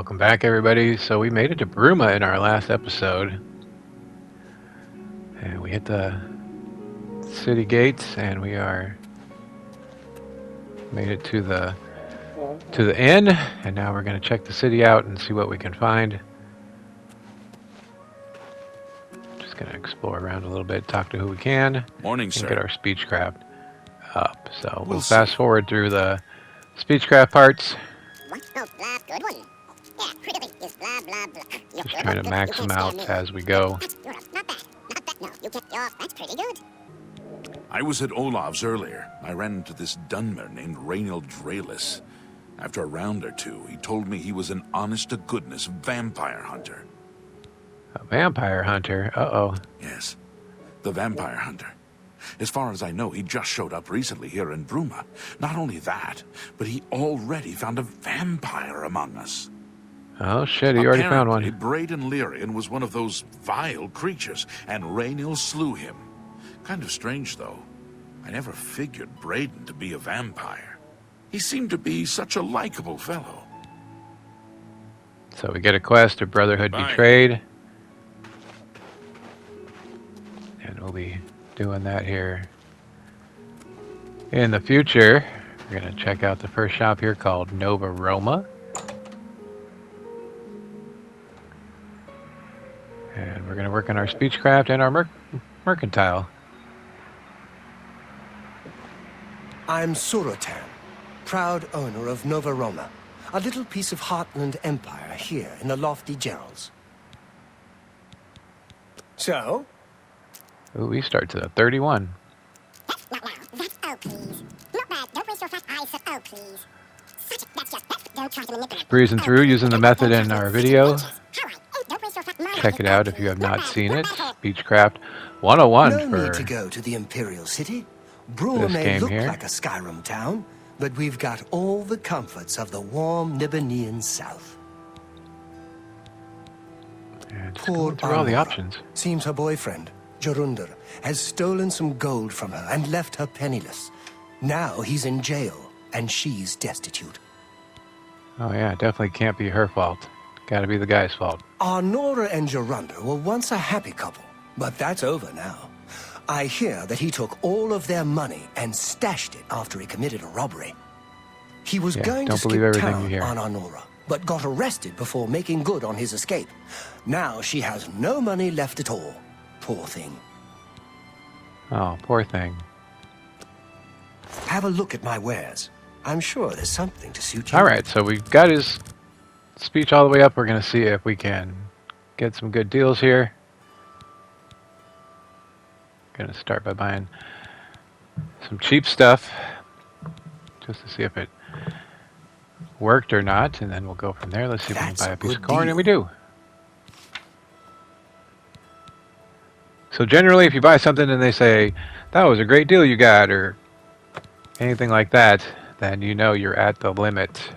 Welcome back, everybody. So we made it to Bruma in our last episode, and we hit the city gates, and we are made it to the inn, and now we're going to check the city out and see what we can find. Just going to explore around a little bit, talk to who we can, Morning, and sir. get our speechcraft up. So we'll fast forward through the speechcraft parts. Good one. Yeah, pretty is blah blah blah. Just trying to max them out as we go. Not bad. No, you get yoff. That's pretty good. I was at Olav's earlier. I ran into this Dunmer named Reynold Draelis. After a round or two, he told me he was an honest-to-goodness vampire hunter. A vampire hunter? Uh-oh. Yes, the vampire hunter. As far as I know, he just showed up recently here in Bruma. Not only that, but he already found a vampire among us. Oh shit, he already found one. Braden Lyrian was one of those vile creatures, and Raynil slew him. Kind of strange, though. I never figured Braden to be a vampire. He seemed to be such a likable fellow. So we get a quest of Brotherhood Betrayed. And we'll be doing that here in the future. We're going to check out the first shop here called Nova Roma. And we're going to work on our speechcraft and our mercantile. I'm Surotan, proud owner of Nova Roma, a little piece of Heartland Empire here in the lofty Gerals. So? Ooh, he starts at 31. That's not loud. That's oh please. Not bad. Don't waste your fat eyes. Oh please. That's just don't try to manipulate. Breezing through using the method in our video. Don't waste your fat mind. Check it out if you have not seen it. Speechcraft 101 no for need to go to the Imperial City. Bruma may look like a Skyrim town, but we've got all the comforts of the warm Nibbanean south. And just Poor going through all the Arnora. options. Seems her boyfriend, Jorundir, has stolen some gold from her and left her penniless. Now he's in jail, and she's destitute. Oh yeah, definitely can't be her fault. Gotta be the guy's fault. Arnora and Jorundir were once a happy couple, but that's over now. I hear that he took all of their money and stashed it after he committed a robbery. He was going to skip town on Arnora, but got arrested before making good on his escape. Now she has no money left at all. Poor thing. Oh, poor thing. Have a look at my wares. I'm sure there's something to suit you. Alright, so we've got his speech all the way up. We're going to see if we can get some good deals here. Going to start by buying some cheap stuff just to see if it worked or not, and then we'll go from there. Let's see if we can buy a piece of corn, and we do. So generally, if you buy something and they say, that was a great deal you got, or anything like that, then you know you're at the limit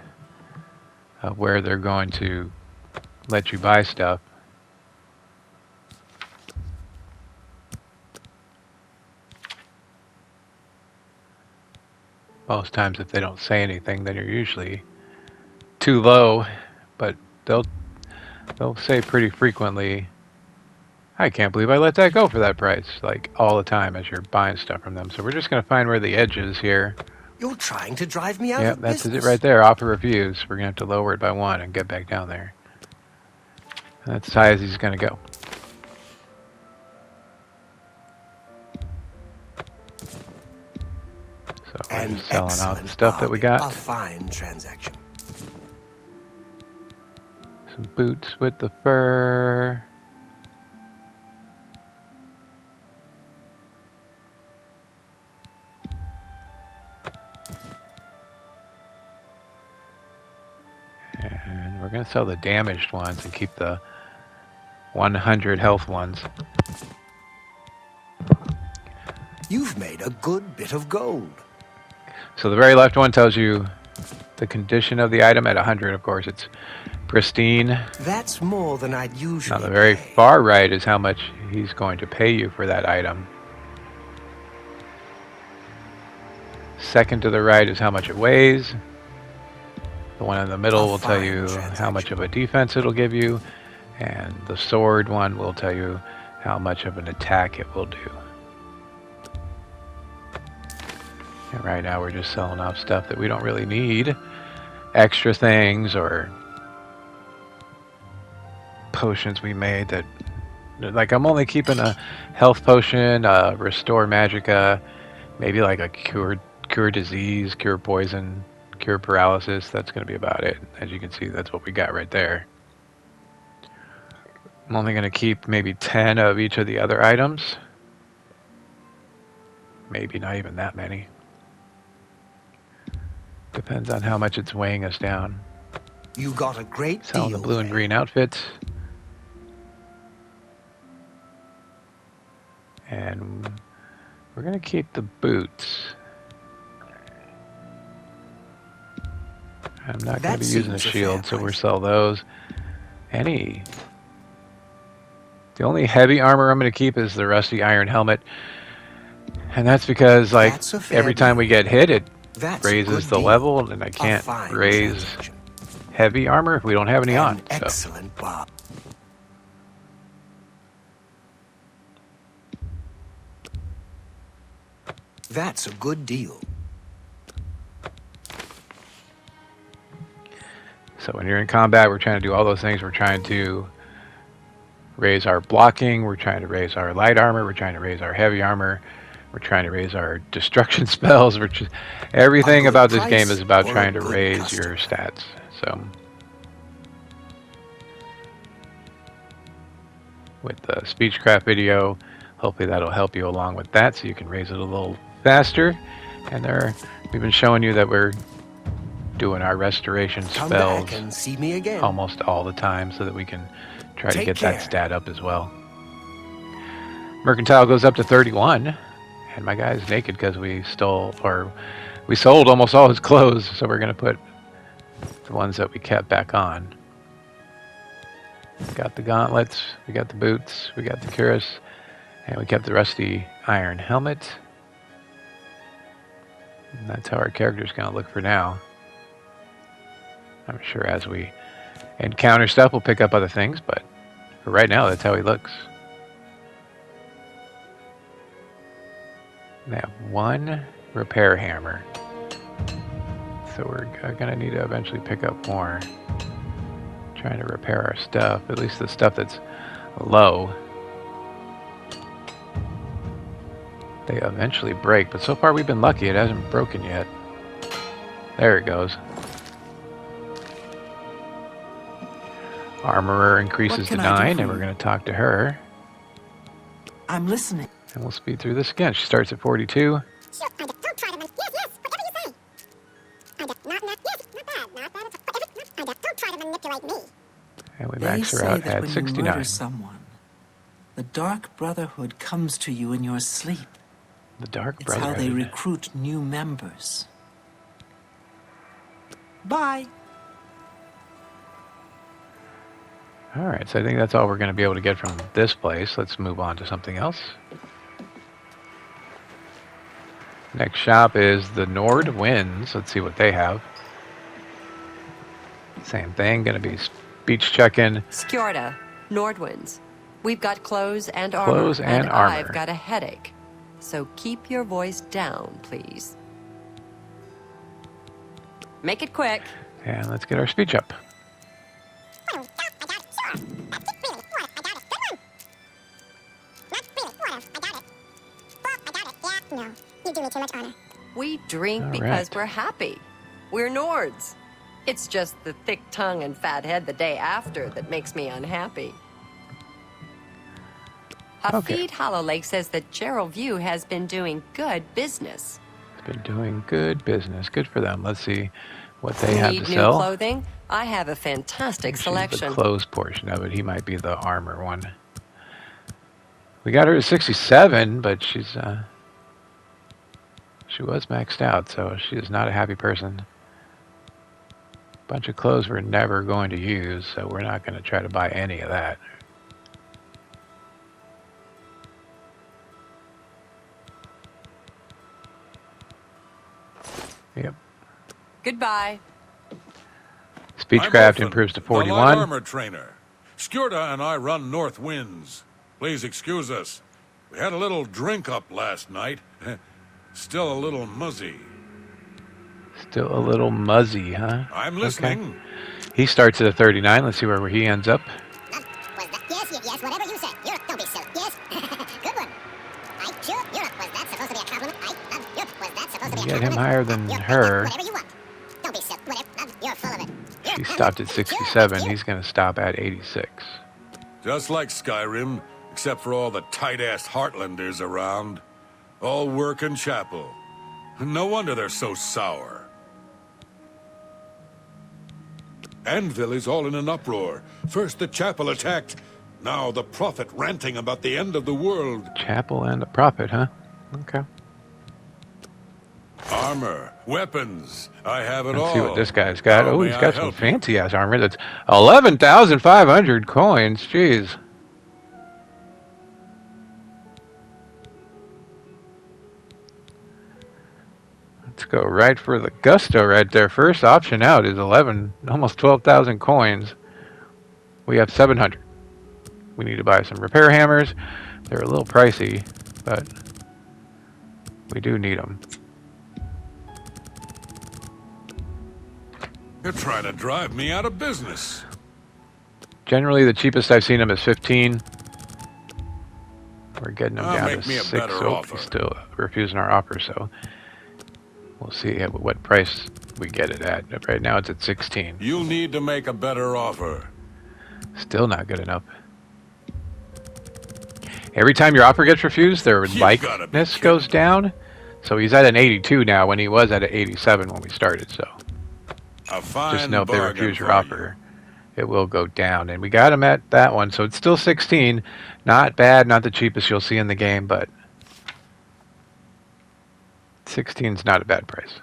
of where they're going to let you buy stuff. Most times if they don't say anything, then you're usually too low, but they'll say pretty frequently, I can't believe I let that go for that price, like all the time as you're buying stuff from them. So we're just going to find where the edge is here. You're trying to drive me out Yep, of that's business. it right there. Offer reviews. We're going to have to lower it by 1 and get back down there. And that's as high as he's going to go. So we're An just selling out the excellent stuff that we bargain. got. A fine transaction. Some boots with the fur. And we're going to sell the damaged ones and keep the 100 health ones. You've made a good bit of gold. So the very left one tells you the condition of the item at 100, of course. It's pristine. That's more than I'd usually Now the very pay. far right is how much he's going to pay you for that item. Second to the right is how much it weighs. The one in the middle will tell you how much of a defense it'll give you, and the sword one will tell you how much of an attack it will do. And right now we're just selling off stuff that we don't really need. Extra things or potions we made that, like, I'm only keeping a health potion, restore magicka, maybe like a cure disease, cure poison, cure paralysis. That's going to be about it. As you can see, that's what we got right there. I'm only going to keep maybe 10 of each of the other items. Maybe not even that many. Depends on how much it's weighing us down. You got a great Selling deal the blue and there. green outfits. And we're going to keep the boots. I'm not going to be using a seems a shield, fair so we'll price. sell those. The only heavy armor I'm going to keep is the rusty iron helmet. And that's because, like, That's a fair every time we deal. get hit, it That's a raises good the deal. level, and I A can't fine raise transaction. heavy armor if we don't have any An on. So. excellent bar. That's a good deal. So when you're in combat, we're trying to do all those things. We're trying to raise our blocking. We're trying to raise our light armor. We're trying to raise our heavy armor. We're trying to raise our destruction spells. Everything good about this price game is about for a trying to good raise customer. your stats. So with the Speechcraft video, hopefully that'll help you along with that so you can raise it a little faster. And we've been showing you that we're doing our restoration Come spells back and see me again. almost all the time so that we can try to Take get care. that stat up as well. Mercantile goes up to 31, and my guy's naked because we sold almost all his clothes, so we're going to put the ones that we kept back on. We got the gauntlets, we got the boots, we got the cuirass, and we kept the rusty iron helmet. And that's how our character's going to look for now. I'm sure as we encounter stuff, we'll pick up other things, but for right now, that's how he looks. We have one repair hammer. So we're going to need to eventually pick up more. Trying to repair our stuff, at least the stuff that's low. They eventually break, but so far we've been lucky. It hasn't broken yet. There it goes. Armorer increases to 9, and we're going to talk to her. I'm listening. And we'll speed through this again. She starts at 42. Sure, don't try to yes, whatever you say. Not, yes, not bad, not bad at all. Don't try to manipulate me. And we They max her say out that at when you 69. murder someone, the Dark Brotherhood comes to you in your sleep. The Dark It's how they Brotherhood. recruit new members. Bye. Alright, so I think that's all we're going to be able to get from this place. Let's move on to something else. Next shop is the Nord Winds. Let's see what they have. Same thing, going to be speech checking. Skjorda, Nordwinds. We've got clothes and armor. Clothes and armor. I've got a headache. So keep your voice down, please. Make it quick. And let's get our speech up. Well, I got it, sure. That's it, really. What? I got it. Good one. Not really. What? I got it. Well, I got it. Yeah, no. You do me too much honor. We drink All because right. we're happy. We're Nords. It's just the thick tongue and fat head the day after that makes me unhappy. Okay. Hafid Hollowlake says that Gerald View has been doing good business. Been doing good business. Good for them. Let's see what they have Need to new sell. clothing? I have a fantastic She's selection. the clothes portion of it. He might be the armor one. We got her to 67, but she was maxed out, so she is not a happy person. Bunch of clothes we're never going to use, so we're not going to try to buy any of that. Yep. Goodbye. Speechcraft Orphan, improves to the light 41. armor trainer. Skjorda and I run North Winds. Please excuse us. We had a little drink up last night. Still a little muzzy. Still a little muzzy, huh? I'm listening. Okay. He starts at a 39. Let's see where he ends up. Was that yes, whatever you said. Europe, don't be silly. Yes, good one. I sure Europe, was that supposed to be a compliment? Europe, was that supposed to be a Get compliment? him higher than Europe, her. whatever you want. Don't be silly. Whatever, you're full of it. She stopped at 67. He's going to stop at 86. Just like Skyrim, except for all the tight-ass Heartlanders around. All work and chapel. No wonder they're so sour. Anvil is all in an uproar. First the chapel attacked, now the prophet ranting about the end of the world. Chapel and a prophet, huh? Okay. Armor, weapons, I have it all. Let's see what this guy's got. How Oh, may he's I got some help you? fancy-ass armor. That's 11,500 coins. Jeez. Let's go right for the gusto right there. First option out is 11, almost 12,000 coins. We have 700. We need to buy some repair hammers. They're a little pricey, but we do need them. You're trying to drive me out of business. Generally, the cheapest I've seen them is 15. We're getting them down Make to me a 6. better So offer. he's still refusing our offer, so we'll see what price we get it at. Right now, it's at 16. You'll need to make a better offer. Still not good enough. Every time your offer gets refused, their You gotta be likeness kidding. goes down. So he's at an 82 now when he was at an 87 when we started. So A fine just know if they bargain refuse your for offer, it will go down. And we got him at that one, so it's still 16. Not bad, not the cheapest you'll see in the game, but 16 is not a bad price.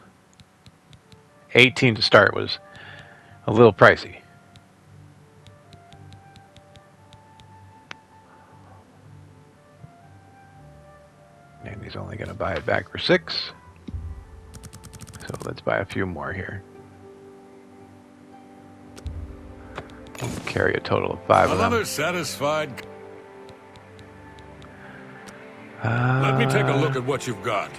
18 to start was a little pricey. And he's only going to buy it back for 6. So let's buy a few more here. We'll carry a total of 5 of Another them. satisfied. Let me take a look at what you've got.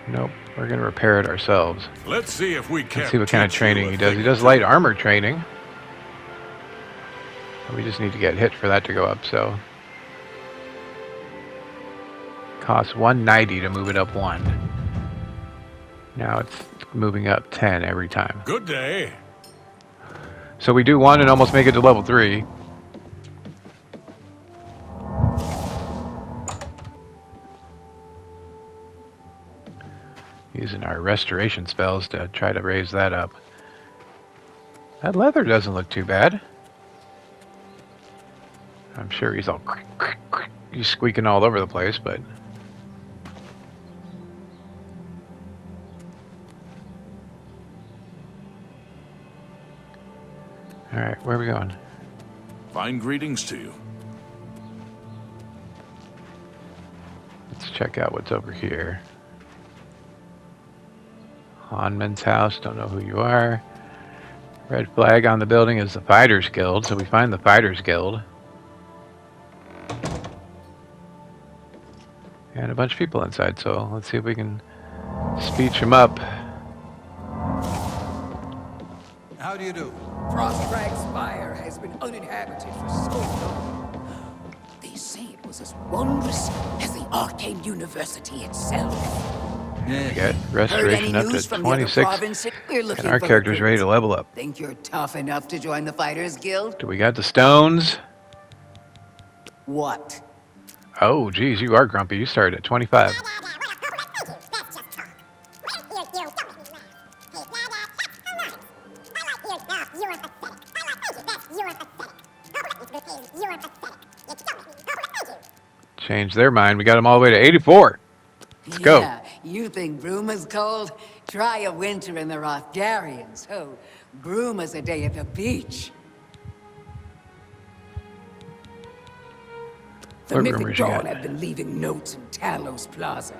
Nope, we're going to repair it ourselves. Let's see if we can. Let's see what kind of training he does. He does light armor training. We just need to get hit for that to go up, so. Costs 190 to move it up 1. Now it's moving up 10 every time. Good day. So we do 1 and almost make it to level 3. Using our restoration spells to try to raise that up. That leather doesn't look too bad. I'm sure he's all he's squeaking all over the place, but all right, where are we going? Fine greetings to you. Let's check out what's over here. Hanman's house, don't know who you are. Red flag on the building is the Fighters Guild, so we find the Fighters Guild. And a bunch of people inside, so let's see if we can speech them up. How do you do? Frostcrag Spire has been uninhabited for so long. They say it was as wondrous as the Arcane University itself. We got Heard restoration any up to news from the other 26, provinces? We're looking and our for character's ready recruits. to level up. Think you're tough enough to join the Fighters Guild? Do we got the stones? What? Oh, geez, you are grumpy. You started at 25. That's just talk. You don't make me laugh. Hey, that's so nice. I like you. No, you're pathetic. I like thank you. That's you're pathetic. You're pathetic. You don't make me. Thank you. Change their mind. We got them all the way to 84. Let's go. Yeah, you think Bruma's cold? Try a winter in the Rothgarians. Oh, Bruma's a day at the beach. The What Mythic rumors you Dawn got? have been leaving notes in Talos Plaza.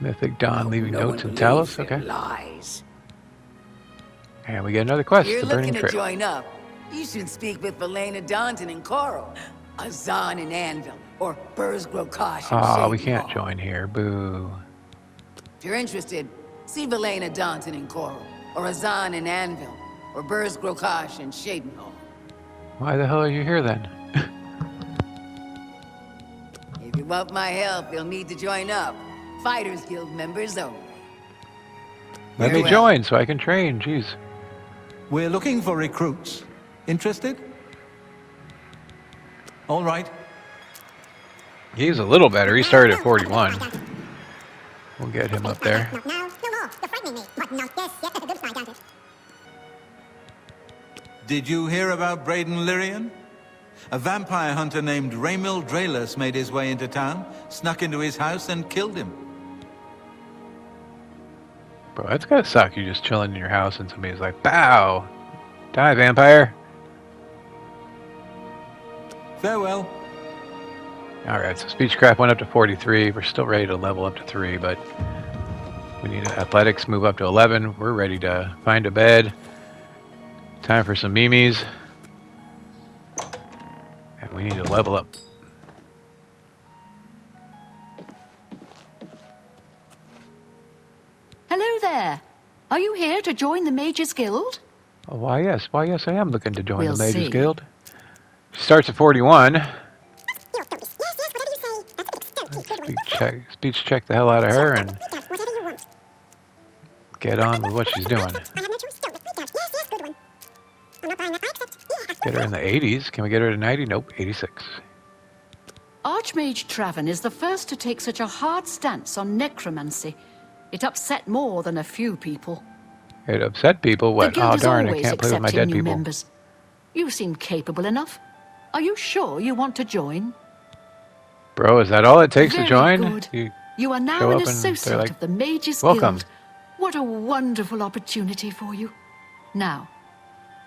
Mythic Dawn leaving No notes one in Talos. believes their Okay. lies. And we get another quest, You're the Burning looking to Trail. join up. You should speak with Valena Daunton and Coral, Azan and Anvil, or Burzgrow Kosh and Oh, we Shaden can't Hall. join here. Boo. If you're interested, see Valena Daunton and Coral, or Azan and Anvil, or Burzgrow Kosh and Shaden Hall. Why the hell are you here then? If you want my help, you'll need to join up. Fighters Guild members only. Let me Farewell. join so I can train. Jeez. We're looking for recruits. Interested? All right. He's a little better. He started at 41. We'll get him up there. No, no more. You're frightening me. What? No, yes, yes, that's a good slide, it. Did you hear about Braden Lyrian? A vampire hunter named Raymil Draelus made his way into town, snuck into his house and killed him. Bro, that's gotta suck. You're just chilling in your house and somebody's like, "Bow! Die, vampire!" Farewell. Alright, so Speechcraft went up to 43. We're still ready to level up to 3, but we need athletics, move up to 11. We're ready to find a bed. Time for some memes. And we need to level up. Hello there. Are you here to join the Mages Guild? Oh, why yes, I am looking to join We'll the Mages see. Guild. Starts at 41. Yes, yes, whatever you say. That's a big stealthy, good one. Speech check the hell out of her and Speak out, whatever you want. get on with what she's doing. I have no choice. Don't speak out. Yes, yes, good one. I'm not buying that. I accept. Yeah, Get her in the 80s. Can we get her to 90? Nope, 86. Archmage Traven is the first to take such a hard stance on necromancy. It upset more than a few people. It upset people. The What? guild Oh, is darn, I always can't play with my accepting dead new people. members. You seem capable enough. Are you sure you want to join? Bro, is that all it takes Very to join? good. You are show now up an and they're associate like, of the Mages "Welcome." Guild. What a wonderful opportunity for you. Now,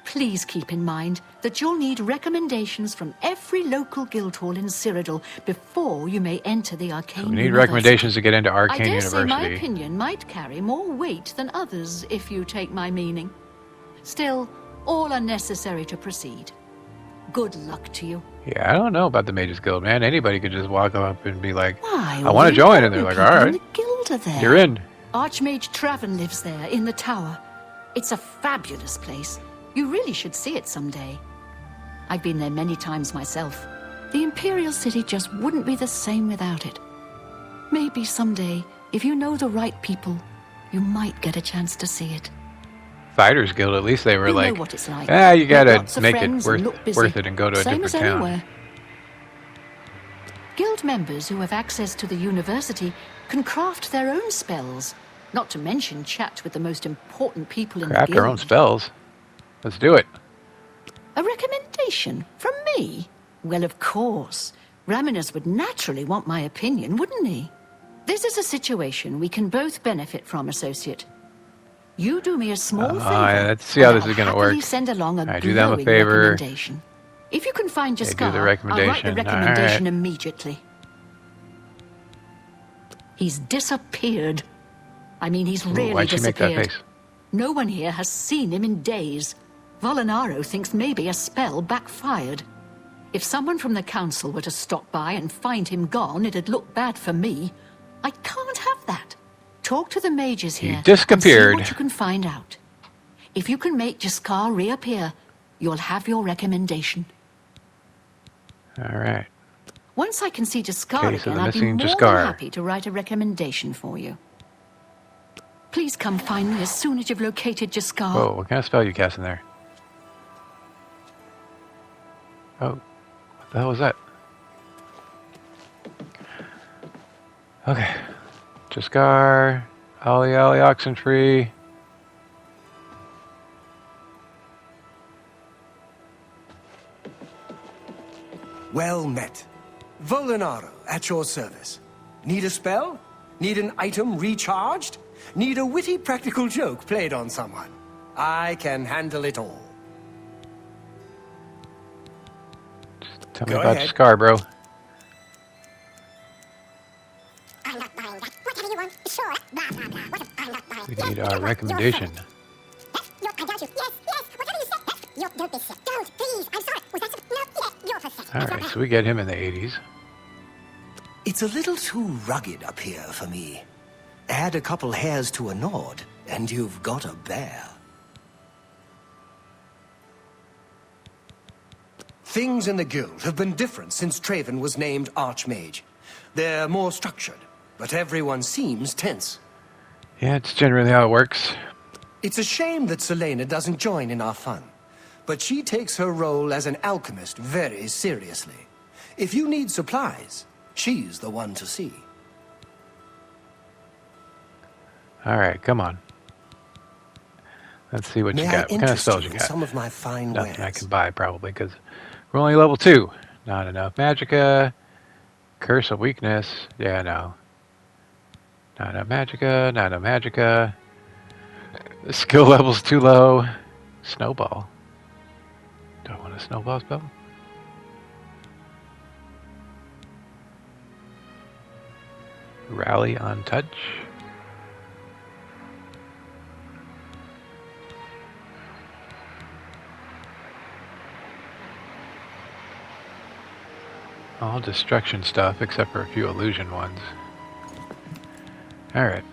please keep in mind that you'll need recommendations from every local guild hall in Cyrodiil before you may enter the Arcane We need University. recommendations to get into I Arcane dare say my University. opinion might carry more weight than others, if you take my meaning. Still, all are necessary to proceed. Good luck to you. Yeah, I don't know about the Mages Guild, man. Anybody could just walk up and be like, Why, I want to all join. the And they're like, people all in right, the guild are there. you're in. Archmage Traven lives there, in the tower. It's a fabulous place. You really should see it someday. I've been there many times myself. The Imperial City just wouldn't be the same without it. Maybe someday, if you know the right people, you might get a chance to see it. Fighters Guild, at least they were You like, know what it's like. you Make gotta lots of make it friends and look busy. worth it and go to a Same different as town. anywhere. Guild members who have access to the university can craft their own spells, not to mention chat with the most important people in the Craft guild. our own spells. Let's do it. A recommendation from me? Well, of course. Raminus would naturally want my opinion, wouldn't he? This is a situation we can both benefit from, associate. You do me a small favor. let's see how and this is I'll gonna happily work. send along a I do them a glowing favor. recommendation. If you can find They do Jaskar, the I'll write the recommendation. recommendation All right. immediately. He's disappeared. I mean, he's Ooh, really why'd she make that disappeared. face? No one here has seen him in days. Volinaro thinks maybe a spell backfired. If someone from the council were to stop by and find him gone, it'd look bad for me. I can't have that. Talk to the mages He here disappeared. and see what you can find out. If you can make Jaskar reappear, you'll have your recommendation. All right. Once I can see Jaskar Okay, so again, the I'd be missing more Jaskar. than happy to write a recommendation for you. Please come find me as soon as you've located Jaskar. Whoa, what kind of spell you casting there? Oh, what the hell was that? Okay. Jaskar, Ollie Ollie Oxenfree. Well met. Volinaro, at your service. Need a spell? Need an item recharged? Need a witty practical joke played on someone? I can handle it all. Tell me Go about ahead. Jaskar, bro. I'm not buying that. Whatever you want. Sure. Blah, blah, blah. What? I'm not buying We Yes, need you our can want your recommendation. friend. Yes, no, I got you. Don't be sick. Don't, please. I'm sorry. Was that no? Yeah, you're pathetic. All right, so we get him in the 80s. It's a little too rugged up here for me. Add a couple hairs to a Nord, and you've got a bear. Things in the guild have been different since Traven was named Archmage. They're more structured, but everyone seems tense. Yeah, it's generally how it works. It's a shame that Selena doesn't join in our fun, but she takes her role as an alchemist very seriously. If you need supplies, she's the one to see. All right, come on. Let's see what May you I got. What kind of interest spells you you in got? some of my fine Nothing I wares? can buy, probably, because we're only level 2. Not enough magicka. Curse of weakness. Yeah, no. Not enough magicka. Not enough magicka. The skill level's too low. Snowball. Do I want a snowball spell? Rally on touch. All destruction stuff except for a few illusion ones. Alright.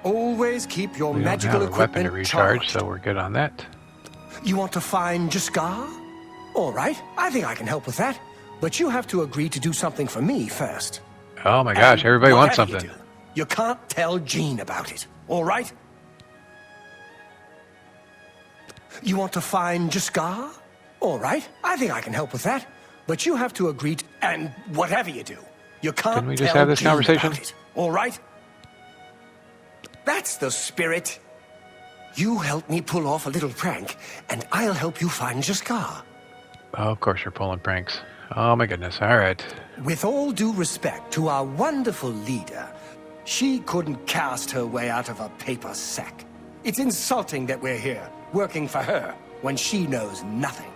Always keep your We don't magical have a weapon equipment to recharge, charged. so we're good on that. You want to find Jaskar? All right, I think I can help with that. But you have to agree to do something for me first. Oh my gosh, And everybody wants whatever something. You can't tell Jean about it, all right? You want to find Jaskar? All right, I think I can help with that. But you have to agree to... And whatever you do, you can't Can we just tell have this Jean conversation? about it, all right? That's the spirit. You help me pull off a little prank, and I'll help you find Jaskar. Oh, of course you're pulling pranks. Oh my goodness, alright. With all due respect to our wonderful leader, she couldn't cast her way out of a paper sack. It's insulting that we're here, working for her, when she knows nothing.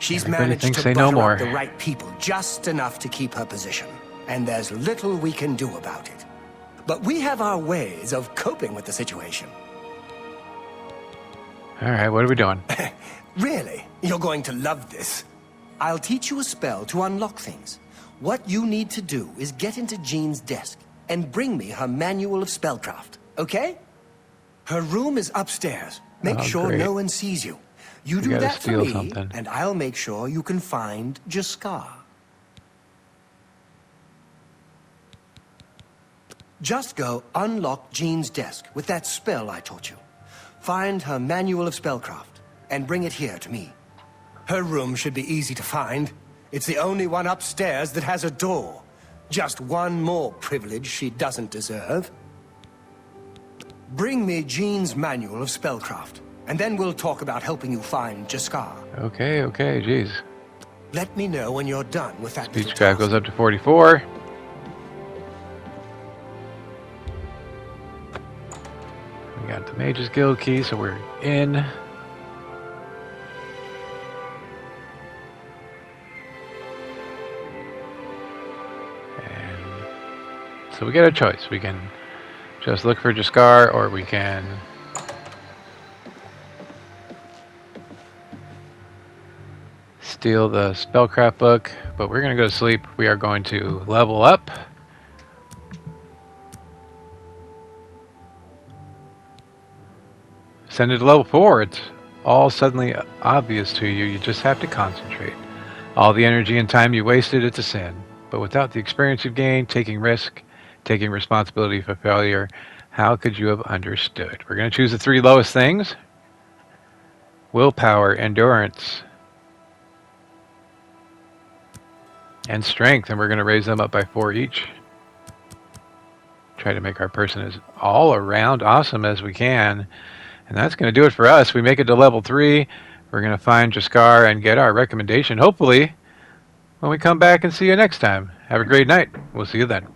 She's Everybody managed thinks to they know butter more. up the right people just enough to keep her position, and there's little we can do about it. But we have our ways of coping with the situation. Alright, what are we doing? Really? You're going to love this. I'll teach you a spell to unlock things. What you need to do is get into Jean's desk and bring me her manual of spellcraft, okay? Her room is upstairs. Make Oh, sure great. no one sees you. You We do gotta that for steal me, something. and I'll make sure you can find Jaskar. Just go unlock Jean's desk with that spell I taught you. Find her manual of spellcraft and bring it here to me. Her room should be easy to find. It's the only one upstairs that has a door. Just one more privilege she doesn't deserve. Bring me Jean's manual of spellcraft, and then we'll talk about helping you find Jaskar. Okay, jeez. Let me know when you're done with that Speech little grab task. goes up to 44. We got the Mage's Guild key, so we're in. And so we get a choice. We can just look for Jaskar, or we can steal the spellcraft book, but we're going to go to sleep. We are going to level up. Send it to level 4. It's all suddenly obvious to you. You just have to concentrate. All the energy and time you wasted, it's a sin. But without the experience you've gained, taking risk, taking responsibility for failure, how could you have understood? We're going to choose the 3 lowest things. Willpower, endurance, and strength, and we're going to raise them up by 4 each. Try to make our person as all around awesome as we can. And that's going to do it for us. We make it to level 3. We're going to find Jaskar and get our recommendation, hopefully, when we come back and see you next time. Have a great night. We'll see you then.